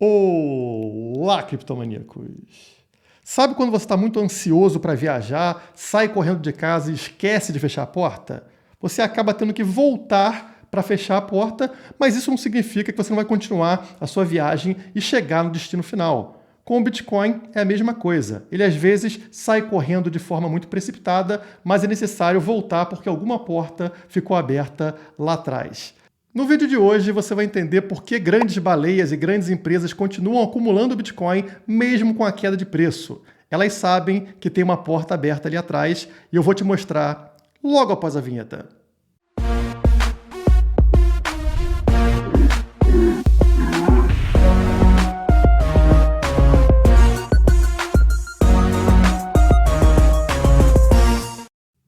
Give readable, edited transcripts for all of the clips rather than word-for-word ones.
Olá, criptomaníacos! Sabe quando você está muito ansioso para viajar, sai correndo de casa e esquece de fechar a porta? Você acaba tendo que voltar para fechar a porta, mas isso não significa que você não vai continuar a sua viagem e chegar no destino final. Com o Bitcoin é a mesma coisa. Ele às vezes sai correndo de forma muito precipitada, mas é necessário voltar porque alguma porta ficou aberta lá atrás. No vídeo de hoje você vai entender por que grandes baleias e grandes empresas continuam acumulando Bitcoin mesmo com a queda de preço. Elas sabem que tem uma porta aberta ali atrás e eu vou te mostrar logo após a vinheta.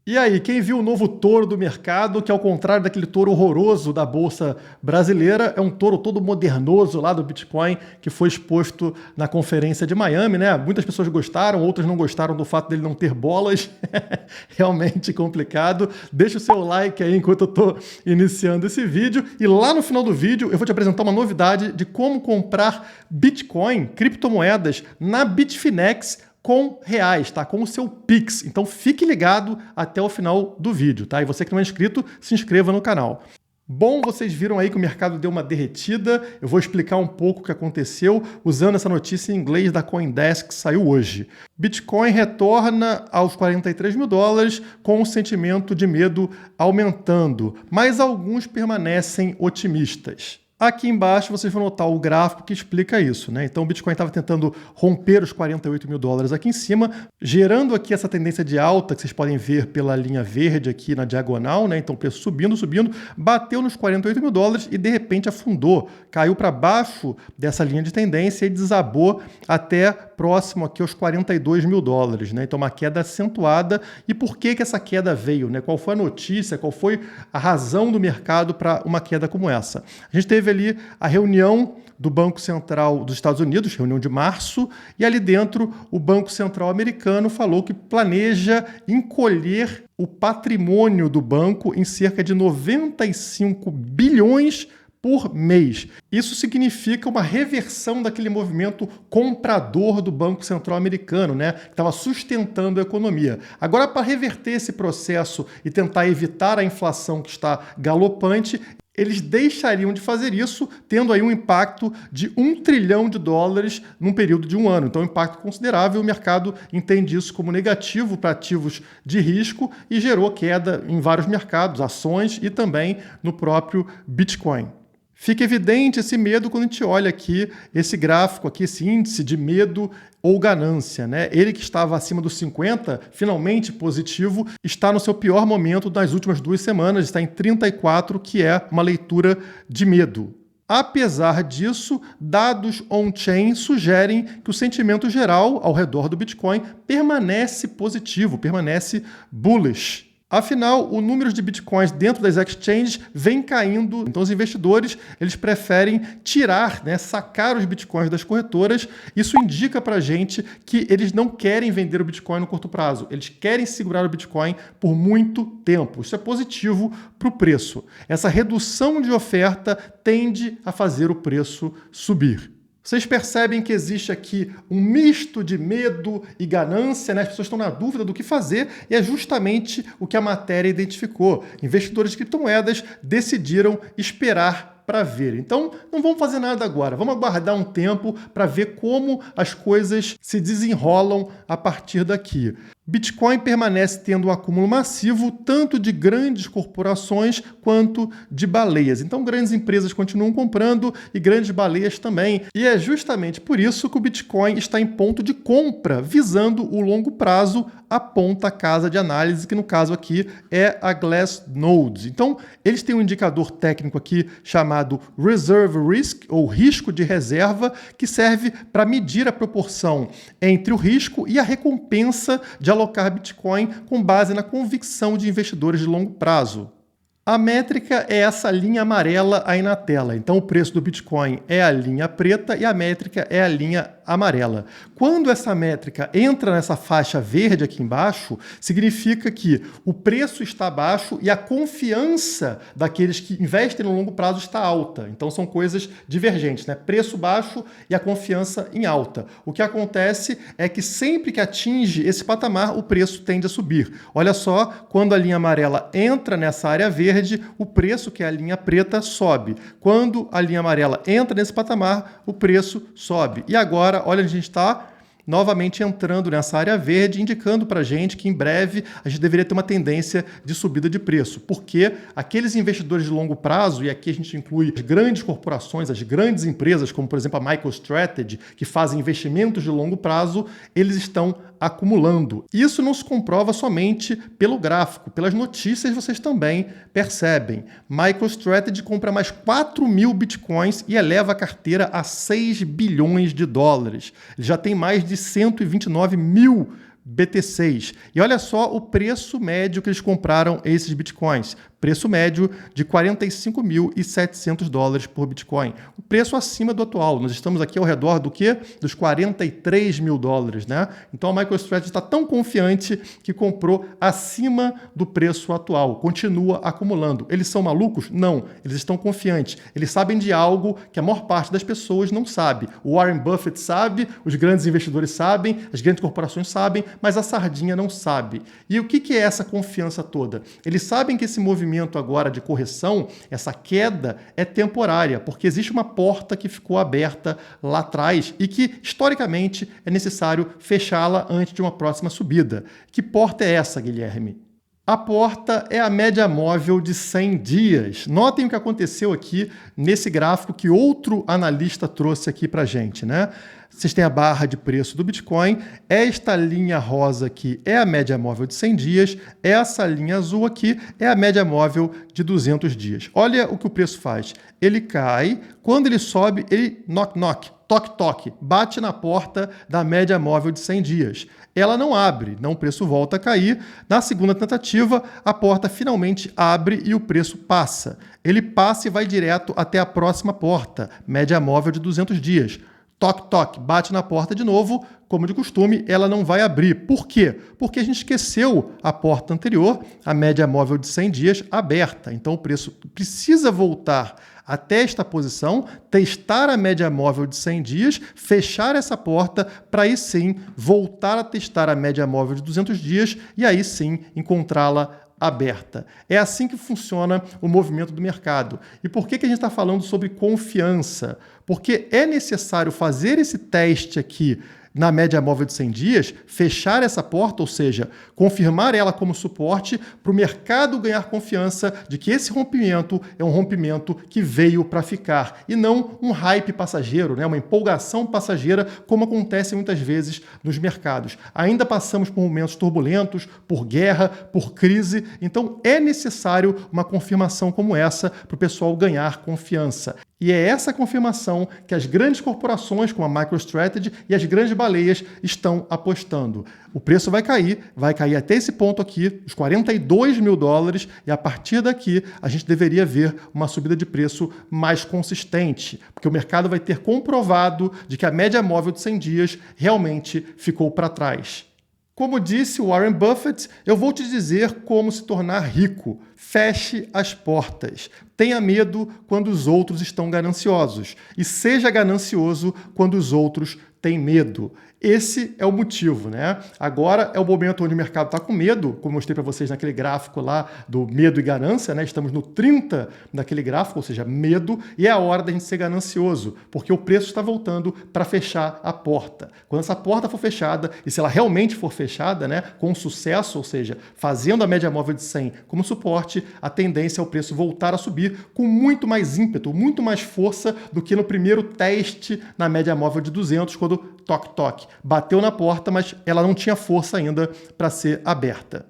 E aí, quem viu o novo touro do mercado, que ao contrário daquele touro horroroso da Bolsa Brasileira, é um touro todo modernoso lá do Bitcoin, que foi exposto na conferência de Miami, né? Muitas pessoas gostaram, outras não gostaram do fato dele não ter bolas. Realmente complicado. Deixa o seu like aí enquanto eu estou iniciando esse vídeo. E lá no final do vídeo eu vou te apresentar uma novidade de como comprar Bitcoin, criptomoedas, na Bitfinex, com reais, tá? Com o seu Pix. Então fique ligado até o final do vídeo, tá? E você que não é inscrito, se inscreva no canal. Bom, vocês viram aí que o mercado deu uma derretida. Eu vou explicar um pouco o que aconteceu usando essa notícia em inglês da CoinDesk que saiu hoje. Bitcoin retorna aos 43 mil dólares com o sentimento de medo aumentando, mas alguns permanecem otimistas. Aqui embaixo vocês vão notar o gráfico que explica isso, né? Então o Bitcoin estava tentando romper os 48 mil dólares aqui em cima, gerando aqui essa tendência de alta que vocês podem ver pela linha verde aqui na diagonal, né? Então o preço subindo, bateu nos 48 mil dólares e de repente afundou, caiu para baixo dessa linha de tendência e desabou até próximo aqui aos 42 mil dólares, né? Então uma queda acentuada. E por que essa queda veio, né? Qual foi a notícia, qual foi a razão do mercado para uma queda como essa? A gente teve ali a reunião do Banco Central dos Estados Unidos, reunião de março, e ali dentro o Banco Central americano falou que planeja encolher o patrimônio do banco em cerca de 95 bilhões por mês. Isso significa uma reversão daquele movimento comprador do Banco Central americano, né, que estava sustentando a economia. Agora, para reverter esse processo e tentar evitar a inflação que está galopante, eles deixariam de fazer isso, tendo aí um impacto de $1 trilhão num período de um ano. Então, um impacto considerável. O mercado entende isso como negativo para ativos de risco e gerou queda em vários mercados, ações e também no próprio Bitcoin. Fica evidente esse medo quando a gente olha aqui esse gráfico, aqui, esse índice de medo ou ganância, né? Ele que estava acima dos 50, finalmente positivo, está no seu pior momento nas últimas 2 semanas, está em 34, que é uma leitura de medo. Apesar disso, dados on-chain sugerem que o sentimento geral ao redor do Bitcoin permanece positivo, permanece bullish. Afinal, o número de bitcoins dentro das exchanges vem caindo, então os investidores eles preferem tirar, né, sacar os bitcoins das corretoras. Isso indica para a gente que eles não querem vender o bitcoin no curto prazo, eles querem segurar o bitcoin por muito tempo. Isso é positivo para o preço. Essa redução de oferta tende a fazer o preço subir. Vocês percebem que existe aqui um misto de medo e ganância, né? As pessoas estão na dúvida do que fazer e é justamente o que a matéria identificou. Investidores de criptomoedas decidiram esperar para ver. Então, não vamos fazer nada agora. Vamos aguardar um tempo para ver como as coisas se desenrolam a partir daqui. Bitcoin permanece tendo um acúmulo massivo tanto de grandes corporações quanto de baleias. Então, grandes empresas continuam comprando e grandes baleias também. E é justamente por isso que o Bitcoin está em ponto de compra, visando o longo prazo, aponta a casa de análise, que no caso aqui é a Glassnode. Então, eles têm um indicador técnico aqui chamado Reserve Risk, ou risco de reserva, que serve para medir a proporção entre o risco e a recompensa de alocar Bitcoin com base na convicção de investidores de longo prazo. A métrica é essa linha amarela aí na tela. Então o preço do Bitcoin é a linha preta e a métrica é a linha amarela. Quando essa métrica entra nessa faixa verde aqui embaixo, significa que o preço está baixo e a confiança daqueles que investem no longo prazo está alta. Então são coisas divergentes, né? Preço baixo e a confiança em alta. O que acontece é que sempre que atinge esse patamar, o preço tende a subir. Olha só, quando a linha amarela entra nessa área verde, o preço, que é a linha preta, sobe. Quando a linha amarela entra nesse patamar, o preço sobe. E agora, olha onde a gente está, novamente entrando nessa área verde, indicando para a gente que em breve a gente deveria ter uma tendência de subida de preço, porque aqueles investidores de longo prazo, e aqui a gente inclui as grandes corporações, as grandes empresas, como por exemplo a MicroStrategy, que fazem investimentos de longo prazo, eles estão acumulando. Isso não se comprova somente pelo gráfico, pelas notícias vocês também percebem. MicroStrategy compra mais 4.000 bitcoins e eleva a carteira a 6 bilhões de dólares. Ele já tem mais de 129 mil BTCs. E olha só o preço médio que eles compraram esses bitcoins. Preço médio de 45.700 dólares por Bitcoin. O preço acima do atual. Nós estamos aqui ao redor do quê? Dos 43 mil dólares, né? Então a MicroStrategy está tão confiante que comprou acima do preço atual. Continua acumulando. Eles são malucos? Não. Eles estão confiantes. Eles sabem de algo que a maior parte das pessoas não sabe. O Warren Buffett sabe, os grandes investidores sabem, as grandes corporações sabem, mas a sardinha não sabe. E o que é essa confiança toda? Eles sabem que esse movimento agora de correção, essa queda é temporária, porque existe uma porta que ficou aberta lá atrás e que, historicamente, é necessário fechá-la antes de uma próxima subida. Que porta é essa, Guilherme? A porta é a média móvel de 100 dias. Notem o que aconteceu aqui nesse gráfico que outro analista trouxe aqui para a gente, né? Vocês têm a barra de preço do Bitcoin, esta linha rosa aqui é a média móvel de 100 dias, essa linha azul aqui é a média móvel de 200 dias. Olha o que o preço faz. Ele cai, quando ele sobe, ele knock, toque, bate na porta da média móvel de 100 dias. Ela não abre, então o preço volta a cair. Na segunda tentativa, a porta finalmente abre e o preço passa. Ele passa e vai direto até a próxima porta, média móvel de 200 dias. Toque, bate na porta de novo, como de costume, ela não vai abrir. Por quê? Porque a gente esqueceu a porta anterior, a média móvel de 100 dias, aberta. Então o preço precisa voltar até esta posição, testar a média móvel de 100 dias, fechar essa porta, para aí sim voltar a testar a média móvel de 200 dias e aí sim encontrá-la aberta. É assim que funciona o movimento do mercado. E por que a gente está falando sobre confiança? Porque é necessário fazer esse teste aqui na média móvel de 100 dias, fechar essa porta, ou seja, confirmar ela como suporte para o mercado ganhar confiança de que esse rompimento é um rompimento que veio para ficar e não um hype passageiro, né? Uma empolgação passageira, como acontece muitas vezes nos mercados. Ainda passamos por momentos turbulentos, por guerra, por crise, então é necessário uma confirmação como essa para o pessoal ganhar confiança. E é essa confirmação que as grandes corporações, como a MicroStrategy e as grandes baleias, estão apostando. O preço vai cair até esse ponto aqui, os 42 mil dólares, e a partir daqui a gente deveria ver uma subida de preço mais consistente, porque o mercado vai ter comprovado de que a média móvel de 100 dias realmente ficou para trás. Como disse Warren Buffett, eu vou te dizer como se tornar rico. Feche as portas. Tenha medo quando os outros estão gananciosos. E seja ganancioso quando os outros têm medo. Esse é o motivo, né? Agora é o momento onde o mercado está com medo, como eu mostrei para vocês naquele gráfico lá do medo e ganância, né? Estamos no 30 daquele gráfico, ou seja, medo, e é a hora da gente ser ganancioso, porque o preço está voltando para fechar a porta. Quando essa porta for fechada, e se ela realmente for fechada, né, com sucesso, ou seja, fazendo a média móvel de 100 como suporte, a tendência é o preço voltar a subir com muito mais ímpeto, muito mais força do que no primeiro teste na média móvel de 200, quando toque, bateu na porta, mas ela não tinha força ainda para ser aberta.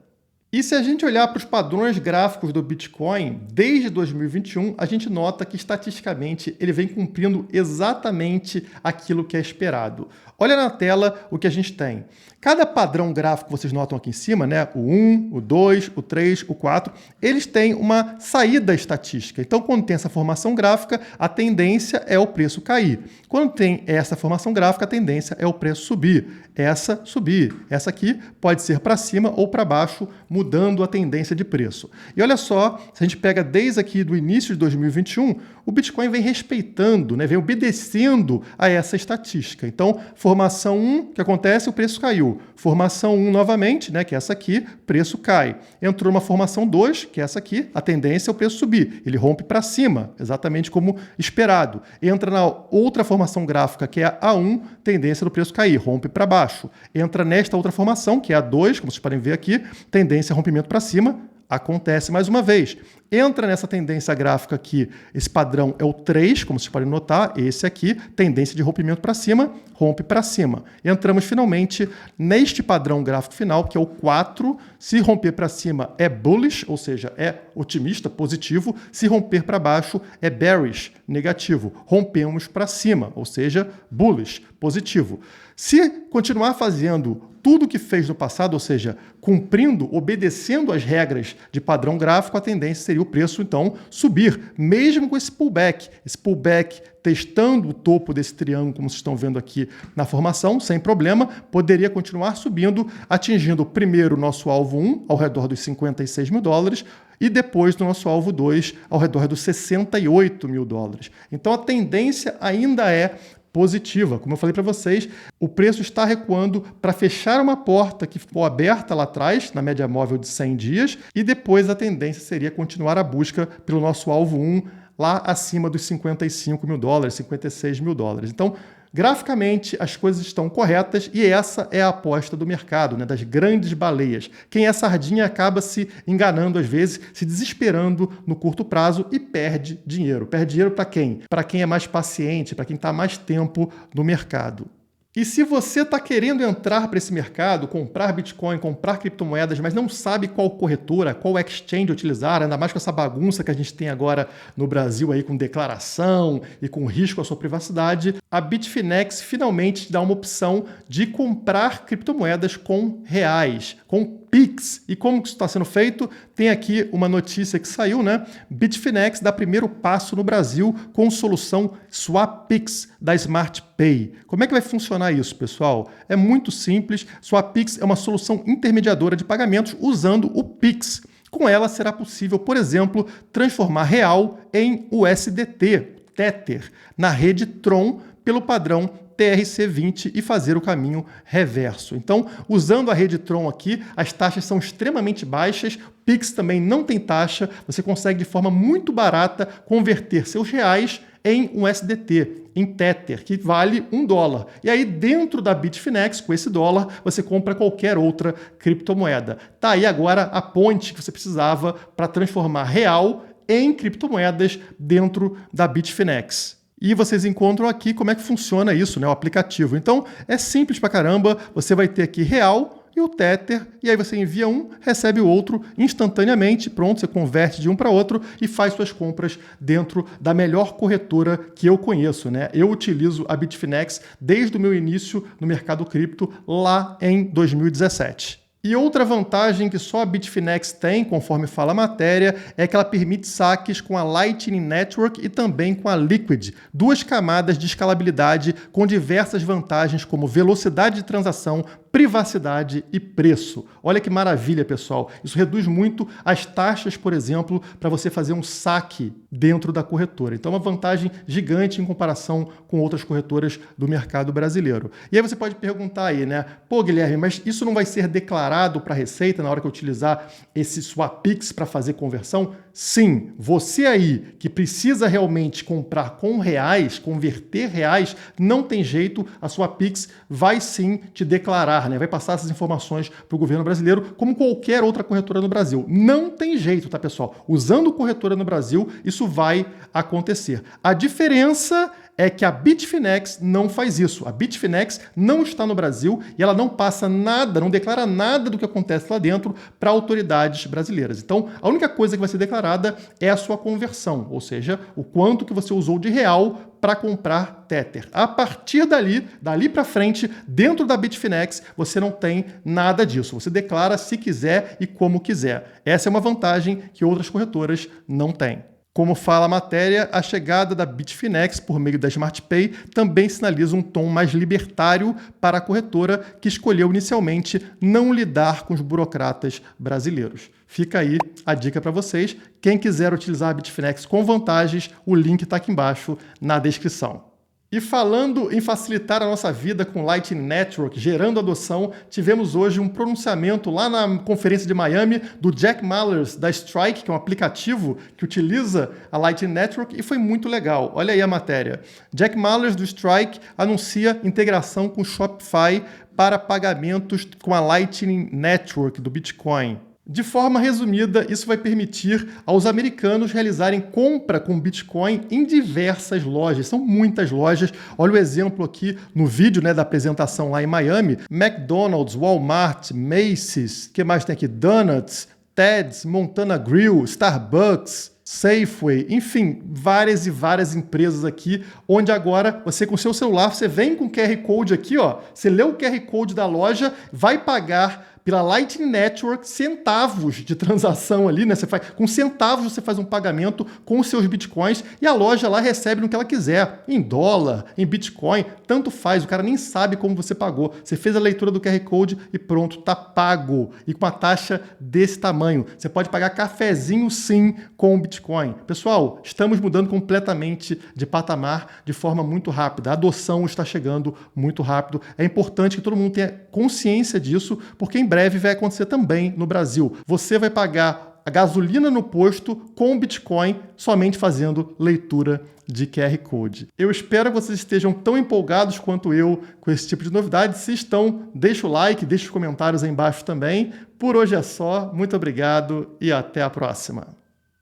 E se a gente olhar para os padrões gráficos do Bitcoin, desde 2021, a gente nota que estatisticamente ele vem cumprindo exatamente aquilo que é esperado. Olha na tela o que a gente tem. Cada padrão gráfico que vocês notam aqui em cima, né? O 1, o 2, o 3, o 4, eles têm uma saída estatística. Então, quando tem essa formação gráfica, a tendência é o preço cair. Quando tem essa formação gráfica, a tendência é o preço subir. Essa subir. Essa aqui pode ser para cima ou para baixo, mudando a tendência de preço. E olha só, se a gente pega desde aqui do início de 2021, o Bitcoin vem respeitando, né, vem obedecendo a essa estatística. Então, formação 1, o que acontece? O preço caiu. Formação 1 novamente, né, que é essa aqui, preço cai. Entrou uma formação 2, que é essa aqui, a tendência é o preço subir. Ele rompe para cima, exatamente como esperado. Entra na outra formação gráfica, que é a A1, tendência do preço cair, rompe para baixo. Entra nesta outra formação, que é a 2, como vocês podem ver aqui, tendência rompimento para cima, acontece mais uma vez. Entra nessa tendência gráfica aqui, esse padrão é o 3, como vocês podem notar, esse aqui, tendência de rompimento para cima, rompe para cima. Entramos finalmente neste padrão gráfico final, que é o 4, se romper para cima é bullish, ou seja, é otimista, positivo, se romper para baixo é bearish, negativo. Rompemos para cima, ou seja, bullish, positivo. Se continuar fazendo tudo o que fez no passado, ou seja, cumprindo, obedecendo as regras de padrão gráfico, a tendência seria o preço, então, subir, mesmo com esse pullback. Esse pullback testando o topo desse triângulo, como vocês estão vendo aqui na formação, sem problema, poderia continuar subindo, atingindo primeiro o nosso alvo 1, ao redor dos 56 mil dólares, e depois do nosso alvo 2, ao redor dos 68 mil dólares. Então, a tendência ainda é positiva. Como eu falei para vocês, o preço está recuando para fechar uma porta que ficou aberta lá atrás, na média móvel de 100 dias, e depois a tendência seria continuar a busca pelo nosso alvo 1, lá acima dos 55 mil dólares, 56 mil dólares. Então, graficamente, as coisas estão corretas e essa é a aposta do mercado, né, das grandes baleias. Quem é sardinha acaba se enganando às vezes, se desesperando no curto prazo e perde dinheiro. Perde dinheiro para quem? Para quem é mais paciente, para quem está mais tempo no mercado. E se você está querendo entrar para esse mercado, comprar Bitcoin, comprar criptomoedas, mas não sabe qual corretora, qual exchange utilizar, ainda mais com essa bagunça que a gente tem agora no Brasil aí com declaração e com risco à sua privacidade, a Bitfinex finalmente te dá uma opção de comprar criptomoedas com reais, com Pix. E como que isso está sendo feito? Tem aqui uma notícia que saiu, né? Bitfinex dá primeiro passo no Brasil com solução SwapPix da SmartPay. Como é que vai funcionar isso, pessoal? É muito simples. SwapPix é uma solução intermediadora de pagamentos usando o Pix. Com ela será possível, por exemplo, transformar real em USDT, Tether, na rede Tron pelo padrão TRC20 e fazer o caminho reverso. Então, usando a rede Tron aqui, as taxas são extremamente baixas, Pix também não tem taxa, você consegue de forma muito barata converter seus reais em um USDT, em Tether, que vale $1. E aí, dentro da Bitfinex, com esse dólar, você compra qualquer outra criptomoeda. Tá aí agora a ponte que você precisava para transformar real em criptomoedas dentro da Bitfinex. E vocês encontram aqui como é que funciona isso, né, o aplicativo. Então, é simples pra caramba, você vai ter aqui real e o Tether, e aí você envia um, recebe o outro instantaneamente, pronto, você converte de um para outro e faz suas compras dentro da melhor corretora que eu conheço, né? Eu utilizo a Bitfinex desde o meu início no mercado cripto lá em 2017. E outra vantagem que só a Bitfinex tem, conforme fala a matéria, é que ela permite saques com a Lightning Network e também com a Liquid, duas camadas de escalabilidade com diversas vantagens como velocidade de transação, privacidade e preço. Olha que maravilha, pessoal. Isso reduz muito as taxas, por exemplo, para você fazer um saque dentro da corretora. Então, é uma vantagem gigante em comparação com outras corretoras do mercado brasileiro. E aí você pode perguntar aí, né? Pô, Guilherme, mas isso não vai ser declarado para a Receita na hora que eu utilizar esse SwapPix para fazer conversão? Sim, você aí que precisa realmente comprar com reais, converter reais, não tem jeito, a SwapPix vai sim te declarar, né? Vai passar essas informações para o governo brasileiro, como qualquer outra corretora no Brasil. Não tem jeito, tá, pessoal? Usando corretora no Brasil, isso vai acontecer. A diferença é que a Bitfinex não faz isso. A Bitfinex não está no Brasil e ela não passa nada, não declara nada do que acontece lá dentro para autoridades brasileiras. Então, a única coisa que vai ser declarada é a sua conversão, ou seja, o quanto que você usou de real para comprar Tether. A partir dali para frente, dentro da Bitfinex, você não tem nada disso. Você declara se quiser e como quiser. Essa é uma vantagem que outras corretoras não têm. Como fala a matéria, a chegada da Bitfinex por meio da SmartPay também sinaliza um tom mais libertário para a corretora que escolheu inicialmente não lidar com os burocratas brasileiros. Fica aí a dica para vocês. Quem quiser utilizar a Bitfinex com vantagens, o link está aqui embaixo na descrição. E falando em facilitar a nossa vida com Lightning Network, gerando adoção, tivemos hoje um pronunciamento lá na conferência de Miami do Jack Mallers da Strike, que é um aplicativo que utiliza a Lightning Network, e foi muito legal. Olha aí a matéria. Jack Mallers do Strike anuncia integração com Shopify para pagamentos com a Lightning Network do Bitcoin. De forma resumida, isso vai permitir aos americanos realizarem compra com Bitcoin em diversas lojas. São muitas lojas. Olha o exemplo aqui no vídeo, né, da apresentação lá em Miami. McDonald's, Walmart, Macy's, o que mais tem aqui? Donuts, Ted's, Montana Grill, Starbucks, Safeway, enfim, várias e várias empresas aqui, onde agora você com seu celular, você vem com o QR Code aqui, ó, você lê o QR Code da loja, vai pagar pela Lightning Network, centavos de transação ali, né? Com centavos você faz um pagamento com os seus bitcoins e a loja lá recebe no que ela quiser, em dólar, em bitcoin, tanto faz, o cara nem sabe como você pagou. Você fez a leitura do QR Code e pronto, tá pago. E com uma taxa desse tamanho. Você pode pagar cafezinho sim com o Bitcoin. Pessoal, estamos mudando completamente de patamar de forma muito rápida. A adoção está chegando muito rápido. É importante que todo mundo tenha consciência disso, porque em breve vai acontecer também no Brasil. Você vai pagar a gasolina no posto com Bitcoin somente fazendo leitura de QR Code. Eu espero que vocês estejam tão empolgados quanto eu com esse tipo de novidade. Se estão, deixa o like, deixa os comentários aí embaixo também. Por hoje é só. Muito obrigado e até a próxima.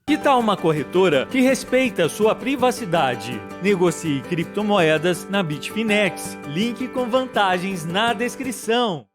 Que tal uma corretora que respeita sua privacidade? Negocie criptomoedas na Bitfinex. Link com vantagens na descrição.